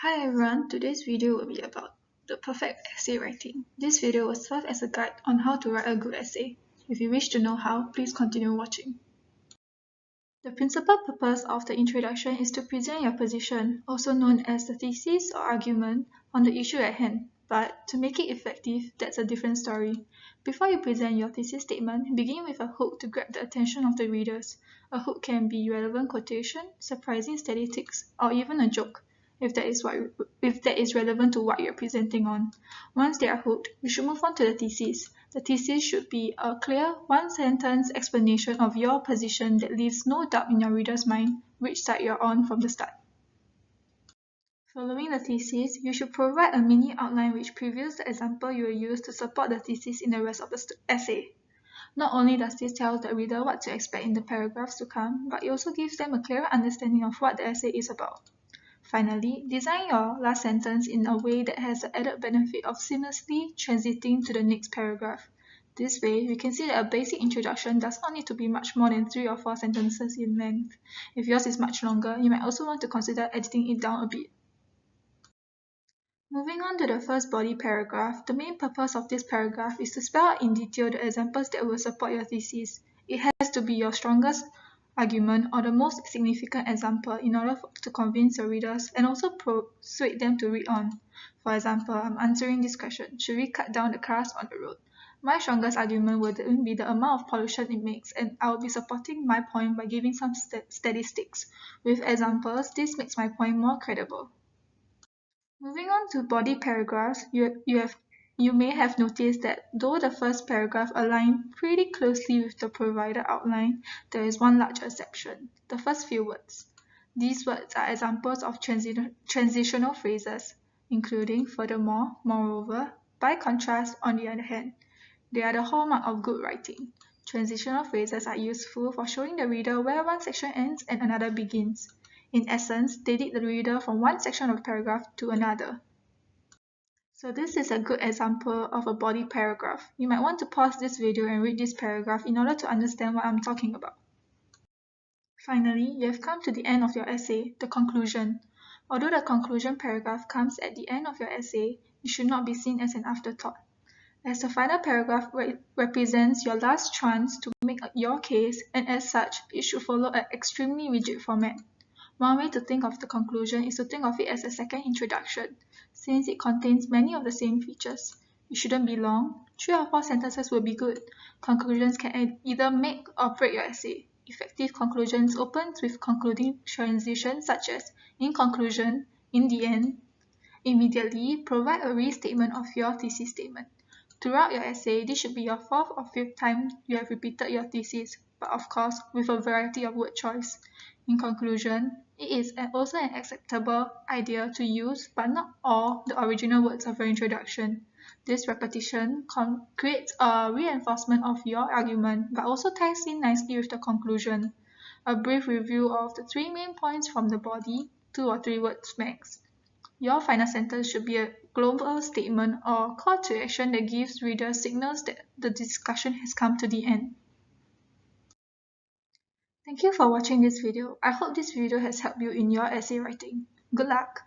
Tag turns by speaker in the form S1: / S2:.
S1: Hi everyone, today's video will be about the perfect essay writing. This video will serve as a guide on how to write a good essay. If you wish to know how, please continue watching. The principal purpose of the introduction is to present your position, also known as the thesis or argument, on the issue at hand. But to make it effective, that's a different story. Before you present your thesis statement, begin with a hook to grab the attention of the readers. A hook can be relevant quotation, surprising statistics, or even a joke, if that is relevant to what you're presenting on. Once they are hooked, you should move on to the thesis. The thesis should be a clear, one-sentence explanation of your position that leaves no doubt in your reader's mind which side you're on from the start. Following the thesis, you should provide a mini outline which previews the example you will use to support the thesis in the rest of the essay. Not only does this tell the reader what to expect in the paragraphs to come, but it also gives them a clearer understanding of what the essay is about. Finally, design your last sentence in a way that has the added benefit of seamlessly transiting to the next paragraph. This way, we can see that a basic introduction does not need to be much more than 3 or 4 sentences in length. If yours is much longer, you might also want to consider editing it down a bit. Moving on to the first body paragraph, the main purpose of this paragraph is to spell out in detail the examples that will support your thesis. It has to be your strongest argument or the most significant example in order to convince your readers and also persuade them to read on. For example, I'm answering this question: should we cut down the cars on the road? My strongest argument would then be the amount of pollution it makes, and I will be supporting my point by giving some statistics. With examples, this makes my point more credible. Moving on to body paragraphs, you may have noticed that though the first paragraph aligns pretty closely with the provided outline, there is one large exception: the first few words. These words are examples of transitional phrases, including furthermore, moreover, by contrast, on the other hand. They are the hallmark of good writing. Transitional phrases are useful for showing the reader where one section ends and another begins. In essence, they lead the reader from one section of the paragraph to another. So this is a good example of a body paragraph. You might want to pause this video and read this paragraph in order to understand what I'm talking about. Finally, you have come to the end of your essay, the conclusion. Although the conclusion paragraph comes at the end of your essay, it should not be seen as an afterthought, as the final paragraph represents your last chance to make your case, and as such, it should follow an extremely rigid format. One way to think of the conclusion is to think of it as a second introduction, since it contains many of the same features. It shouldn't be long. 3 or 4 sentences will be good. Conclusions can either make or break your essay. Effective conclusions opens with concluding transitions such as in conclusion, in the end, immediately. Provide a restatement of your thesis statement. Throughout your essay, this should be your 4th or 5th time you have repeated your thesis, but of course, with a variety of word choice. In conclusion, it is also an acceptable idea to use, but not all, the original words of your introduction. This repetition creates a reinforcement of your argument, but also ties in nicely with the conclusion. A brief review of the 3 main points from the body, 2 or 3 words max. Your final sentence should be a global statement or call to action that gives readers signals that the discussion has come to the end. Thank you for watching this video. I hope this video has helped you in your essay writing. Good luck!